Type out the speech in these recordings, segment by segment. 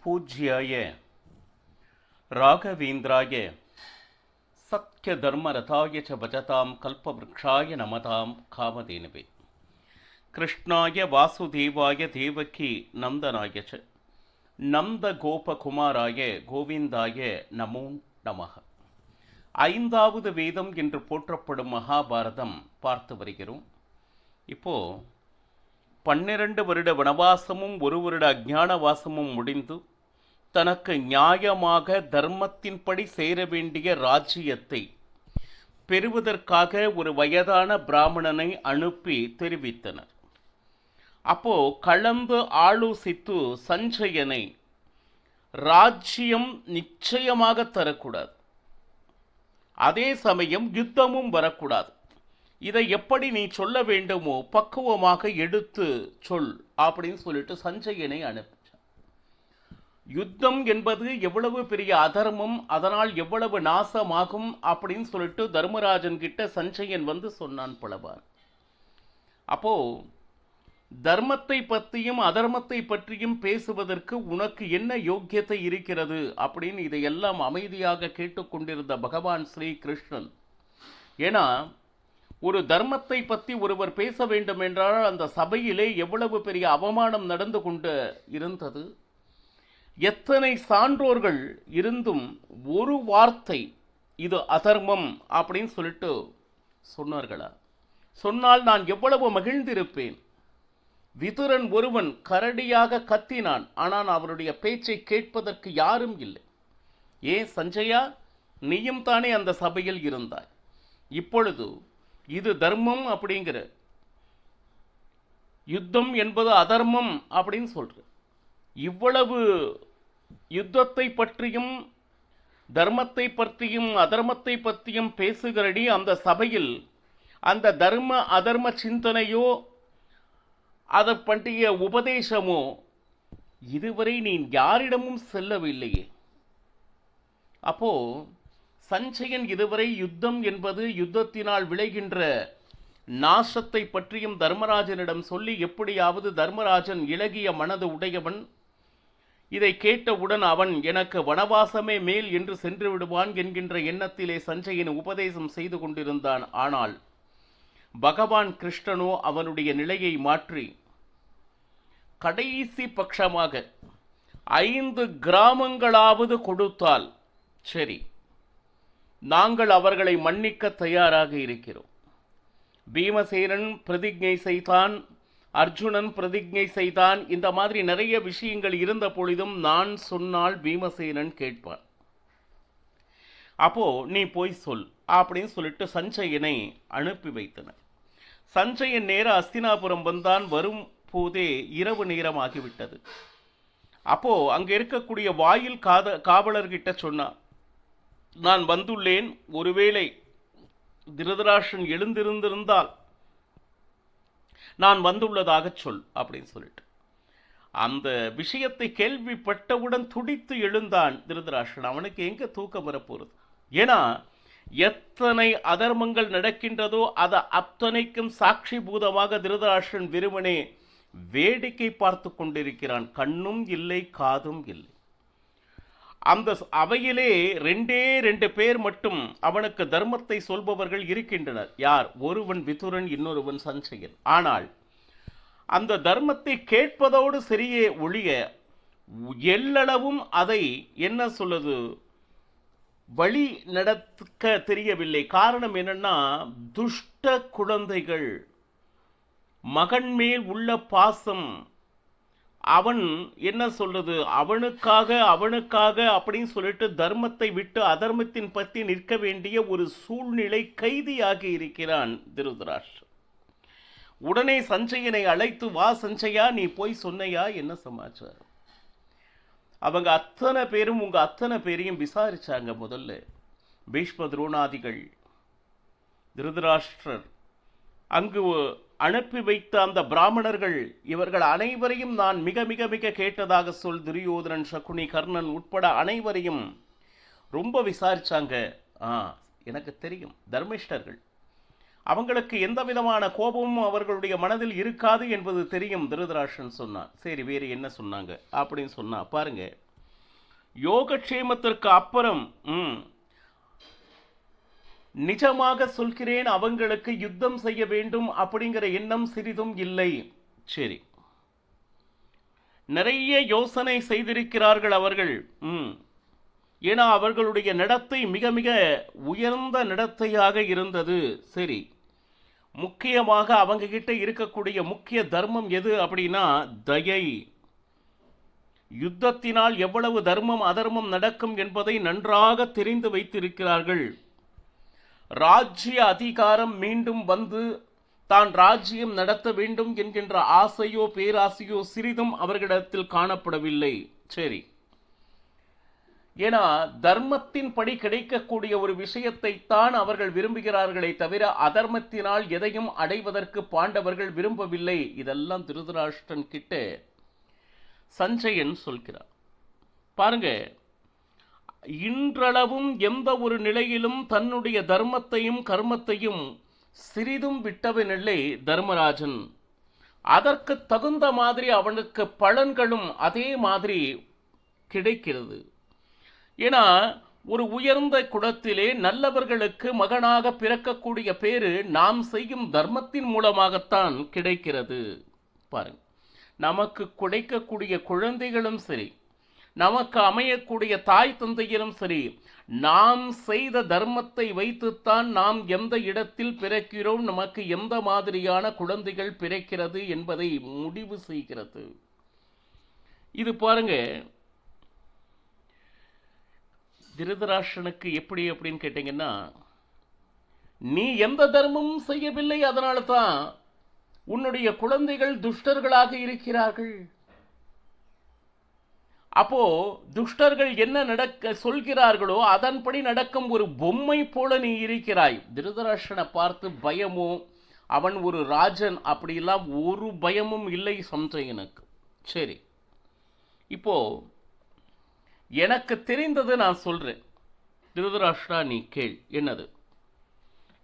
பூஜ்யாய ராகவேந்திராய சத்ய தர்மரதாய ச பஜதாம் கல்பவ்ருக்ஷாய நமதாம் காமதேனுவே கிருஷ்ணாய வாசுதேவாய தேவகி நந்தனாய ச நந்த கோபகுமாராய கோவிந்தாய நமோ நமः. ஐந்தாவது வேதம் என்று போற்றப்படும் மகாபாரதம் பார்த்து வருகிறோம். இப்போ 12 வருட வனவாசமும் 1 வருட அஞ்ஞானவாசமும் முடிந்து தனக்கு நியாயமாக தர்மத்தின்படி சேர வேண்டிய ராஜ்யத்தை பெறுவதற்காக ஒரு வயதான பிராமணனை அனுப்பி தெரிவித்தனர். அப்போ கலந்து ஆலோசித்து சஞ்சயனை ராஜ்யம் நிச்சயமாக தரக்கூடாது, அதே சமயம் யுத்தமும் வரக்கூடாது, இதை எப்படி நீ சொல்ல வேண்டுமோ பக்குவமாக எடுத்து சொல் அப்படின்னு சொல்லிட்டு சஞ்சயனை அனுப்பிச்சார். யுத்தம் என்பது எவ்வளவு பெரிய அதர்மம், அதனால் எவ்வளவு நாசமாகும் அப்படின்னு சொல்லிட்டு தர்மராஜன் கிட்ட சஞ்சயன் வந்து சொன்னான் பலவார். அப்போ தர்மத்தை பற்றியும் அதர்மத்தை பற்றியும் பேசுவதற்கு உனக்கு என்ன யோக்கியத்தை இருக்கிறது அப்படின்னு இதையெல்லாம் அமைதியாக கேட்டுக்கொண்டிருந்த பகவான் ஸ்ரீ கிருஷ்ணன், ஏன்னா ஒரு தர்மத்தை பற்றி ஒருவர் பேச வேண்டும் என்றால் அந்த சபையிலே எவ்வளவு பெரிய அவமானம் நடந்து கொண்டு இருந்தது, எத்தனை சான்றோர்கள் இருந்தும் ஒரு வார்த்தை இது அதர்மம் அப்படின்னு சொல்லிட்டு சொன்னார்களா? சொன்னால் நான் எவ்வளவு மகிழ்ந்திருப்பேன். விதுரன் ஒருவன் கரடியாக கத்தினான், ஆனால் அவருடைய பேச்சை கேட்பதற்கு யாரும் இல்லை. ஏன் சஞ்சயா, நீயும் தானே அந்த சபையில் இருந்தாய். இப்பொழுது இது தர்மம் அப்படிங்கிற, யுத்தம் என்பது அதர்மம் அப்படின்னு சொல்ற. இவ்வளவு யுத்தத்தை பற்றியும் தர்மத்தை பற்றியும் அதர்மத்தை பற்றியும் பேசுகிறடி அந்த சபையில் அந்த தர்ம அதர்ம சிந்தனையோ அதை பற்றிய உபதேசமோ இதுவரை நீ யாரிடமும் செல்லவில்லையே. அப்போ சஞ்சயன் இதுவரை யுத்தம் என்பது யுத்தத்தினால் விளைகின்ற நாசத்தை பற்றியும் தர்மராஜனிடம் சொல்லி எப்படியாவது தர்மராஜன் இளகிய மனது உடையவன், இதை கேட்டவுடன் அவன் எனக்கு வனவாசமே மேல் என்று சென்று விடுவான் என்கின்ற எண்ணத்திலே சஞ்சயன் உபதேசம் செய்து கொண்டிருந்தான். ஆனால் பகவான் கிருஷ்ணனோ அவனுடைய நிலையை மாற்றி கடைசி பட்சமாக 5 கிராமங்களாவது கொடுத்தால் சரி, நாங்கள் அவர்களை மன்னிக்க தயாராக இருக்கிறோம். பீமசேனன் பிரதிஜை செய்தான், அர்ஜுனன் பிரதிஜை செய்தான், இந்த மாதிரி நிறைய விஷயங்கள் இருந்த பொழுதும் நான் சொன்னால் பீமசேனன் கேட்பான். அப்போ நீ போய் சொல் அப்படின்னு சொல்லிட்டு சஞ்சயனை அனுப்பி வைத்தனர். சஞ்சயன் நேர அஸ்தினாபுரம் வந்தான். வரும் போதே இரவு நேரம் ஆகிவிட்டது. அப்போ அங்க இருக்கக்கூடிய வாயில் காவலர்கிட்ட சொன்னான், நான் வந்துள்ளேன், ஒருவேளை திருதராஷ்டிரன் எழுந்திருந்திருந்தால் நான் வந்துள்ளதாக சொல் அப்படின்னு சொல்லிட்டு அந்த விஷயத்தை கேள்விப்பட்டவுடன் துடித்து எழுந்தான் திருதராஷ்டிரன். அவனுக்கு எங்க தூக்கம் வரப்போறது? ஏன்னா எத்தனை அதர்மங்கள் நடக்கின்றதோ அதை அத்தனைக்கும் சாட்சி பூதமாக திருதராஷ்டிரன் வெறுமனே வேடிக்கை பார்த்து கொண்டிருக்கிறான். கண்ணும் இல்லை, காதும் இல்லை. அந்த அவையிலே 2 பேர் மட்டும் அவனுக்கு தர்மத்தை சொல்பவர்கள் இருக்கின்றனர். யார்? ஒருவன் விதுரன், இன்னொருவன் சஞ்சயன். ஆனால் அந்த தர்மத்தை கேட்பதோடு சரியே ஒழிய எல்லளவும் அதை என்ன சொல்லுது வழி நடக்க தெரியவில்லை. காரணம் என்னன்னா, துஷ்ட குழந்தைகள், மகன் மேல் உள்ள பாசம், அவன் என்ன சொல்றது அவனுக்காக அப்படின்னு சொல்லிட்டு தர்மத்தை விட்டு அதர்மத்தின் பற்றி நிற்க வேண்டிய ஒரு சூழ்நிலை கைதியாகி இருக்கிறான் திருதராஷ்டிரன். உடனே சஞ்சயனை அழைத்து, வா சஞ்சயா, நீ போய் சொன்னையா, என்ன சமாச்சாரம்? அவங்க அத்தனை பேரும் உங்க அத்தனை பேரையும் விசாரிச்சாங்க. முதல்ல பீஷ்ம துரோணாதிகள், திருதராஷ்டிரர், அங்கு அனுப்பி வைத்த அந்த பிராமணர்கள், இவர்கள் அனைவரையும் நான் மிக மிக மிக கேட்டதாக சொல். துரியோதனன், சகுனி, கர்ணன் உட்பட அனைவரையும் ரொம்ப விசாரிச்சாங்க. எனக்கு தெரியும், தர்மிஷ்டர்கள், அவங்களுக்கு எந்த விதமான கோபமும் அவர்களுடைய மனதில் இருக்காது என்பது தெரியும். திருதராஷ்டிரன் சொன்னான். சரி, வேறு என்ன சொன்னாங்க அப்படின்னு சொன்னா பாருங்க. யோகக்ஷேமத்திற்கு அப்புறம் நிஜமாக சொல்கிறேன், அவங்களுக்கு யுத்தம் செய்ய வேண்டும் அப்படிங்கிற எண்ணம் சிறிதும் இல்லை. சரி, நிறைய யோசனை செய்திருக்கிறார்கள் அவர்கள். ஏன்னா அவர்களுடைய நடத்தை மிக மிக உயர்ந்த நடத்தையாக இருந்தது. சரி, முக்கியமாக அவங்க கிட்ட இருக்கக்கூடிய முக்கிய தர்மம் எது அப்படின்னா தயை. யுத்தத்தினால் எவ்வளவு தர்மம் அதர்மம் நடக்கும் என்பதை நன்றாக தெரிந்து வைத்திருக்கிறார்கள். ராஜ்ய அதிகாரம் மீண்டும் வந்து தான் ராஜ்யம் நடத்த வேண்டும் என்கின்ற ஆசையோ பேராசையோ சிறிதும் அவர்களிடத்தில் காணப்படவில்லை. சரி, ஏன்னா தர்மத்தின் படி கிடைக்கக்கூடிய ஒரு விஷயத்தை தான் அவர்கள் விரும்புகிறார்களே தவிர அதர்மத்தினால் எதையும் அடைவதற்கு பாண்டவர்கள் விரும்பவில்லை. இதெல்லாம் திருதராஷ்டிரன் கிட்ட சஞ்சயன் சொல்கிறார். பாருங்க, இன்றளவும் எந்த ஒரு நிலையிலும் தன்னுடைய தர்மத்தையும் கர்மத்தையும் சிறிதும் விட்டவனில்லை தர்மராஜன். அதற்கு தகுந்த மாதிரி அவனுக்கு பலன்களும் அதே மாதிரி கிடைக்கிறது. ஏன்னா ஒரு உயர்ந்த குலத்திலே நல்லவர்களுக்கு மகனாக பிறக்கக்கூடிய பேரு நாம் செய்யும் தர்மத்தின் மூலமாகத்தான் கிடைக்கிறது. பாருங்க, நமக்கு கிடைக்கக்கூடிய குழந்தைகளும் சரி, நமக்கு அமையக்கூடிய தாய் தந்தையிலும் சரி, நாம் செய்த தர்மத்தை வைத்துத்தான் நாம் எந்த இடத்தில் பிறக்கிறோம், நமக்கு எந்த மாதிரியான குழந்தைகள் பிறக்கிறது என்பதை முடிவு செய்கிறது. இது பாருங்க, திருதராஷ்டிரனுக்கு எப்படி அப்படின்னு கேட்டீங்கன்னா, நீ எந்த தர்மமும் செய்யவில்லை, அதனால தான் உன்னுடைய குழந்தைகள் துஷ்டர்களாக இருக்கிறார்கள். அப்போ துஷ்டர்கள் என்ன நடக்க சொல்கிறார்களோ அதன்படி நடக்கும் ஒரு பொம்மை போல நீ இருக்கிறாய். திருதராஷ்டிரனை பார்த்து பயமோ, அவன் ஒரு ராஜன் அப்படிலாம் ஒரு பயமும் இல்லை சஞ்சயனுக்கு. சரி, இப்போ எனக்கு தெரிந்தது நான் சொல்றேன். திருதராஷ்டிரா, நீ கேள். என்னது?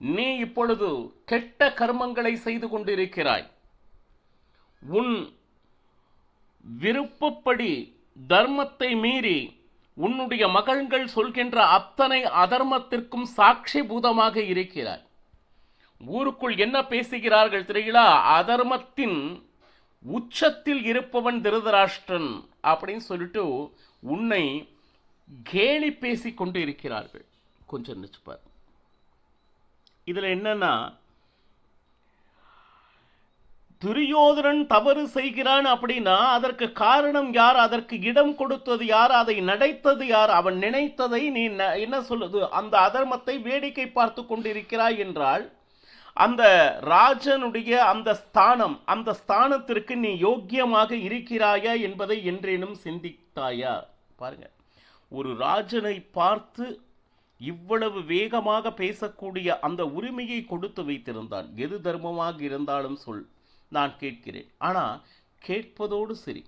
நீ இப்பொழுது கெட்ட கர்மங்களை செய்து கொண்டிருக்கிறாய். உன் விருப்பப்படி தர்மத்தை மீறி உன்னுடைய மகள்கள் சொல்கின்ற அத்தனை அதர்மத்திற்கும் சாட்சி பூதமாக இருக்கிறாய். ஊருக்குள் என்ன பேசுகிறார்கள் தெரியுங்களா? அதர்மத்தின் உச்சத்தில் இருப்பவன் திருதராஷ்டிரன் அப்படின்னு சொல்லிட்டு உன்னை கேலி பேசி கொண்டு இருக்கிறார்கள். கொஞ்சம் நினைச்சுப்பார். இதுல என்னன்னா, துரியோதனன் தவறு செய்கிறான் அப்படின்னா அதற்கு காரணம் யார்? அதற்கு இடம் கொடுத்தது யார்? அதை நடைத்தது யார்? அவன் நினைத்ததை நீ என்ன சொல்லுது, அந்த அதர்மத்தை வேடிக்கை பார்த்து கொண்டிருக்கிறாய் என்றால் அந்த ராஜனுடைய அந்த ஸ்தானம், அந்த ஸ்தானத்திற்கு நீ யோக்கியமாக இருக்கிறாயா என்பதை என்றேனும் சிந்தித்தாயா? பாருங்க, ஒரு ராஜனை பார்த்து இவ்வளவு வேகமாக பேசக்கூடிய அந்த உரிமையை கொடுத்து வைத்திருந்தான். எது தர்மமாக இருந்தாலும் சொல், நான் கேட்கிறேன். ஆனா கேட்பதோடு சரி,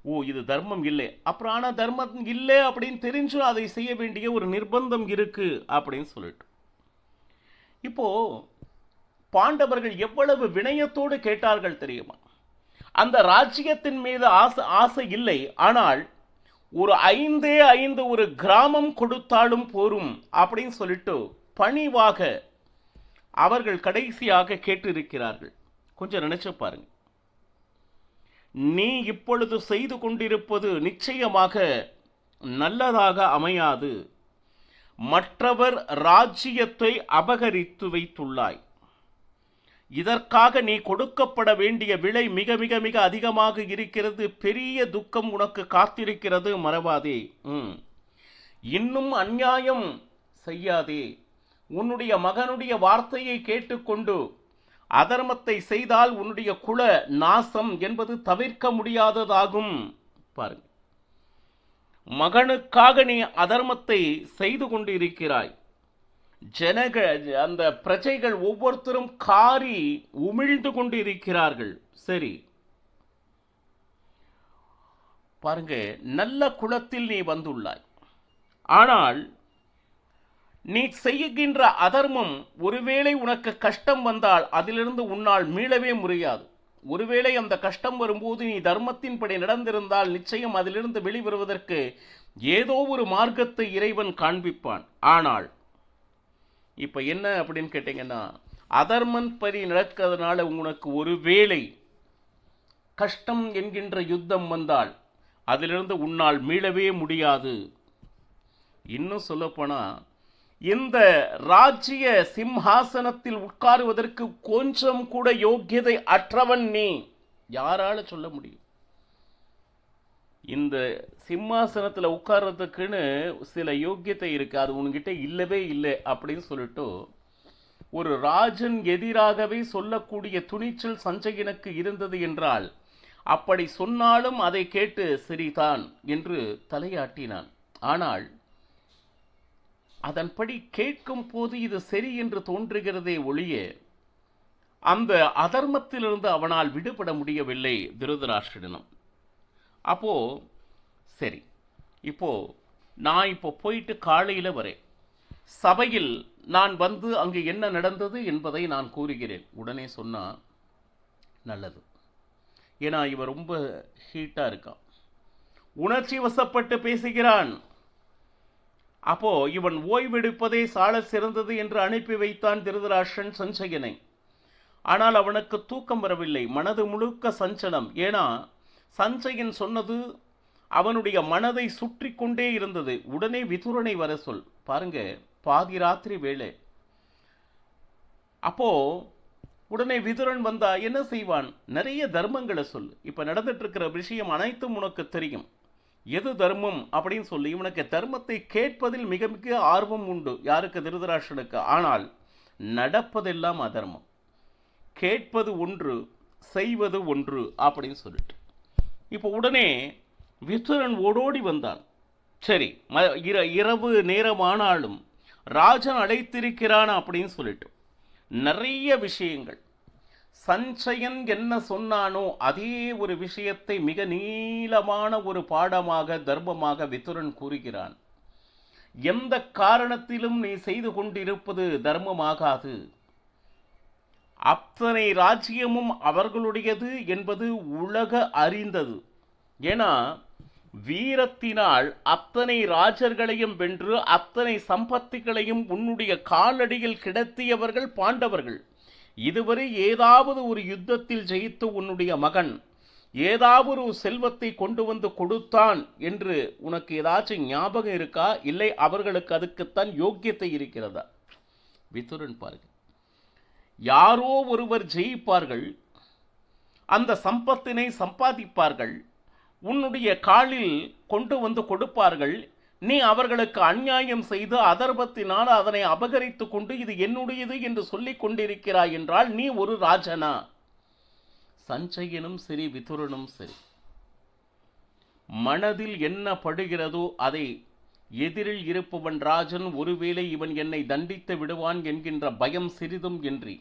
ஓ இது தர்மம் இல்லை, அப்புறம் ஆனா தர்மம் இல்லை அப்படின்னு தெரிஞ்சு அதை செய்ய வேண்டிய ஒரு நிர்பந்தம் இருக்கு அப்படின்னு சொல்லிட்டு, இப்போ பாண்டவர்கள் எவ்வளவு வினயத்தோடு கேட்டார்கள் தெரியுமா? அந்த ராஜ்யத்தின் மீது ஆசை இல்லை, ஆனால் ஒரு 5 ஒரு கிராமம் கொடுத்தாலும் போரும் அப்படின்னு சொல்லிட்டு பணிவாக அவர்கள் கடைசியாக கேட்டிருக்கிறார்கள். கொஞ்சம் நினைச்சு பாருங்க. நீ இப்பொழுது செய்து கொண்டிருப்பது நிச்சயமாக நல்லதாக அமையாது. மற்றவர் ராஜ்யத்தை அபகரித்து வைத்துள்ளாய். இதற்காக நீ கொடுக்கப்பட வேண்டிய விலை மிக மிக மிக அதிகமாக இருக்கிறது. பெரிய துக்கம் உனக்கு காத்திருக்கிறது, மறவாதே. இன்னும் அநியாயம் செய்யாதே. உன்னுடைய மகனுடைய வார்த்தையை கேட்டுக்கொண்டு அதர்மத்தை செய்தால் உன்னுடைய குல நாசம் என்பது தவிர்க்க முடியாததாகும். பாருங்க, மகனுக்காக நீ அதர்மத்தை செய்து கொண்டு இருக்கிறாய். அந்த பிரஜைகள் ஒவ்வொருத்தரும் காரி உமிழ்ந்து கொண்டு இருக்கிறார்கள். சரி, பாருங்க, நல்ல குலத்தில் நீ வந்துள்ளாய். ஆனால் நீ செய்கின்ற அதர்மம் ஒருவேளை உனக்கு கஷ்டம் வந்தால் அதிலிருந்து உன்னால் மீளவே முடியாது. ஒருவேளை அந்த கஷ்டம் வரும்போது நீ தர்மத்தின்படி நடந்திருந்தால் நிச்சயம் அதிலிருந்து வெளிவருவதற்கு ஏதோ ஒரு மார்க்கத்தை இறைவன் காண்பிப்பான். ஆனால் இப்ப என்ன அப்படின்னு கேட்டீங்கன்னா, அதர்மன் படி நடக்கிறதுனால உனக்கு ஒருவேளை கஷ்டம் என்கின்ற யுத்தம் வந்தால் அதிலிருந்து உன்னால் மீளவே முடியாது. இன்னும் சொல்லப்போனா, இந்த ராஜ்ய சிம்ஹாசனத்தில் உட்காருவதற்கு கொஞ்சம் கூட யோக்கியதை அற்றவன் நீ. யாரால சொல்ல முடியும்? இந்த சிம்மாசனத்தில் உட்கார்றதுக்குன்னு சில யோக்கியத்தை இருக்கு, அது உன்கிட்ட இல்லவே இல்லை அப்படின்னு சொல்லிட்டு ஒரு ராஜன் எதிராகவே சொல்லக்கூடிய துணிச்சல் சஞ்சயனுக்கு இருந்தது என்றால், அப்படி சொன்னாலும் அதை கேட்டு சரிதான் என்று தலையாட்டினான். ஆனால் அதன்படி கேட்கும் போது இது சரி என்று தோன்றுகிறதே ஒழிய அந்த அதர்மத்திலிருந்து அவனால் விடுபட முடியவில்லை திருதராஷ்டிரனும். அப்போ சரி, இப்போ நான் இப்போ போயிட்டு காலையில் வரேன், சபையில் நான் வந்து அங்கு என்ன நடந்தது என்பதை நான் கூறுகிறேன். உடனே சொன்னா நல்லது. ஏன்னா இவன் ரொம்ப ஹீட்டா இருக்கான், உணர்ச்சி வசப்பட்டு பேசுகிறான். அப்போ இவன் ஓய்வெடுப்பதே சால சிறந்தது என்று அனுப்பி வைத்தான் திருதராஷ்டிரன் சஞ்சயனை. ஆனால் அவனுக்கு தூக்கம் வரவில்லை, மனது முழுக்க சஞ்சலம். ஏன்னா சஞ்சயன் சொன்னது அவனுடைய மனதை சுற்றி கொண்டே இருந்தது. உடனே விதுரனை வர சொல். பாருங்க, பாதி ராத்திரி வேளை. அப்போ உடனே விதுரன் வந்தா என்ன செய்வான்? நிறைய தர்மங்களை சொல், இப்ப நடந்துட்டு இருக்கிற விஷயம் அனைத்தும் உனக்கு தெரியும், எது தர்மம் அப்படின்னு சொல்லி இவனுக்கு தர்மத்தை கேட்பதில் மிக மிக ஆர்வம் உண்டு. யாருக்கு? திருதராஷ்டிரனுக்கு. ஆனால் நடப்பதெல்லாம் அதர்மம். கேட்பது ஒன்று, செய்வது ஒன்று அப்படின்னு சொல்லிட்டு இப்போ உடனே விதுரன் ஓடோடி வந்தான். சரி, இரவு நேரமானாலும் ராஜன் அழைத்திருக்கிறான் அப்படின்னு சொல்லிட்டு நிறைய விஷயங்கள் சஞ்சயன் என்ன சொன்னானோ அதே ஒரு விஷயத்தை மிக நீளமான ஒரு பாடமாக தர்மமாக விதுரன் கூறுகிறான். எந்த காரணத்திலும் நீ செய்து கொண்டிருப்பது தர்மமாகாது, அத்தனை ராஜ்யமும் அவர்களுடையது என்பது உலக அறிந்தது. ஏன்னா வீரத்தினால் அத்தனை ராஜர்களையும் வென்று அத்தனை சம்பத்திகளையும் உன்னுடைய காலடியில் கிடத்தியவர்கள் பாண்டவர்கள். இதுவரை ஏதாவது ஒரு யுத்தத்தில் ஜெயித்து உன்னுடைய மகன் ஏதாவது ஒரு செல்வத்தை கொண்டு வந்து கொடுத்தான் என்று உனக்கு ஏதாச்சும் ஞாபகம் இருக்கா? இல்லை அவர்களுக்கு அதுக்குத்தான் யோக்கியத்தை இருக்கிறதா? விதுரன் பாருங்க, யாரோ ஒருவர் ஜெயிப்பார்கள், அந்த சம்பத்தினை சம்பாதிப்பார்கள், உன்னுடைய காலில் கொண்டு வந்து கொடுப்பார்கள். நீ அவர்களுக்கு அநியாயம் செய்து அதர்மத்தினால் அதனை அபகரித்து கொண்டு இது என்னுடையது என்று சொல்லிக் கொண்டிருக்கிறாய் என்றால் நீ ஒரு ராஜனா? சஞ்சயனும் சரி விதுரனும் சரி, மனதில் என்ன படுகிறதோ அதை எதிரில் இருப்பவன் ராஜன் ஒருவேளை இவன் என்னை தண்டித்து விடுவான் என்கின்ற பயம் சிறிதும் இன்றி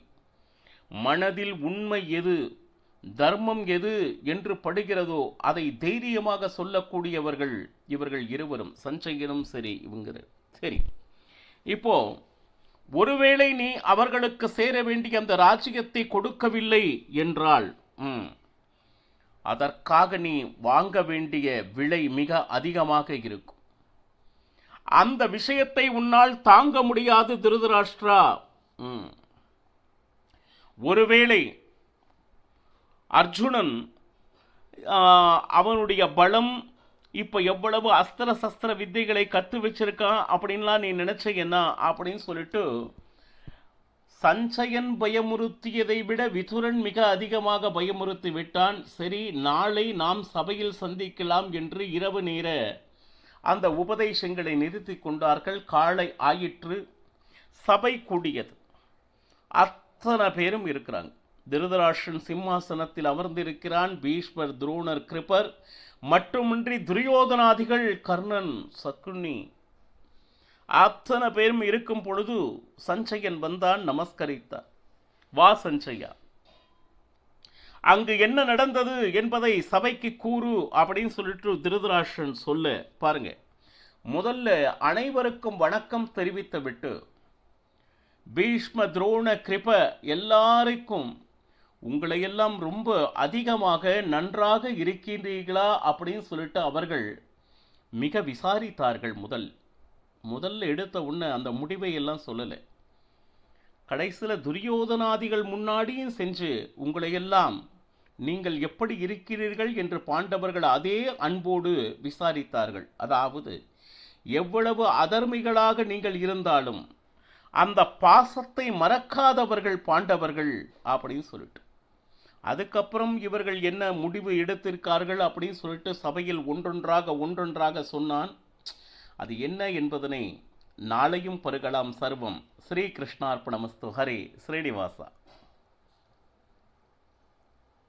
மனதில் உண்மை எது தர்மம் எது என்று படுகிறதோ அதை தைரியமாக சொல்லக்கூடியவர்கள் இவர்கள் இருவரும், சஞ்சயனும் சரி இவங்க. சரி, இப்போ ஒருவேளை நீ அவர்களுக்கு சேர வேண்டிய அந்த ராஜ்யத்தை கொடுக்கவில்லை என்றால் அதற்காக நீ வாங்க வேண்டிய விலை மிக அதிகமாக இருக்கும். அந்த விஷயத்தை உன்னால் தாங்க முடியாது திருதராஷ்டிரா. ஒருவேளை அர்ஜுனன் அவனுடைய பலம் இப்ப எவ்வளவு அஸ்திர சஸ்திர வித்தைகளை கத்து வச்சிருக்கான் அப்படின்லாம் நீ நினைச்சீங்கன்னா அப்படின்னு சொல்லிட்டு சஞ்சயன் பயமுறுத்தியதை விட விதுரன் மிக அதிகமாக பயமுறுத்தி விட்டான். சரி, நாளை நாம் சபையில் சந்திக்கலாம் என்று இரவு நேர அந்த உபதேசங்களை நிறுத்தி கொண்டார்கள். காலை ஆயிற்று, சபை கூடியது, அத்தனை பேரும் இருக்கிறாங்க. திருதராஷ்டிரன் சிம்மாசனத்தில் அமர்ந்திருக்கிறான். பீஷ்மர், துரோணர், கிருபர் மட்டுமின்றி துரியோதனாதிகள், கர்ணன், சக்குனி அத்தனை பேரும் இருக்கும் பொழுது சஞ்சயன் வந்தான், நமஸ்கரித்தான். வா சஞ்சயா, அங்கு என்ன நடந்தது என்பதை சபைக்கு கூறு அப்படின்னு சொல்லிட்டு திருதராஷ்டிரன் சொல்ல. பாருங்க, முதல்ல அனைவருக்கும் வணக்கம் தெரிவித்து விட்டு பீஷ்ம, துரோண, கிருப எல்லாருக்கும் உங்களையெல்லாம் ரொம்ப அதிகமாக நன்றாக இருக்கின்றீர்களா அப்படின்னு சொல்லிட்டு அவர்கள் மிக விசாரித்தார்கள். முதல்ல எடுத்த உடனே அந்த முடிவை எல்லாம் சொல்லலை. கடைசியில் துரியோதனாதிகள் முன்னாடியும் சென்று உங்களையெல்லாம் நீங்கள் எப்படி இருக்கிறீர்கள் என்று பாண்டவர்கள் அதே அன்போடு விசாரித்தார்கள். அதாவது எவ்வளவு அதர்மிகளாக நீங்கள் இருந்தாலும் அந்த பாசத்தை மறக்காதவர்கள் பாண்டவர்கள் அப்படின்னு சொல்லிட்டு, அதுக்கப்புறம் இவர்கள் என்ன முடிவு எடுத்திருக்கார்கள் அப்படின்னு சொல்லிட்டு சபையில் ஒன்றொன்றாக சொன்னான். அது என்ன என்பதனை நாளையும் பருகலாம். சர்வம் ஸ்ரீ கிருஷ்ணார்ப்பணமஸ்து. ஹரே ஸ்ரீனிவாசா.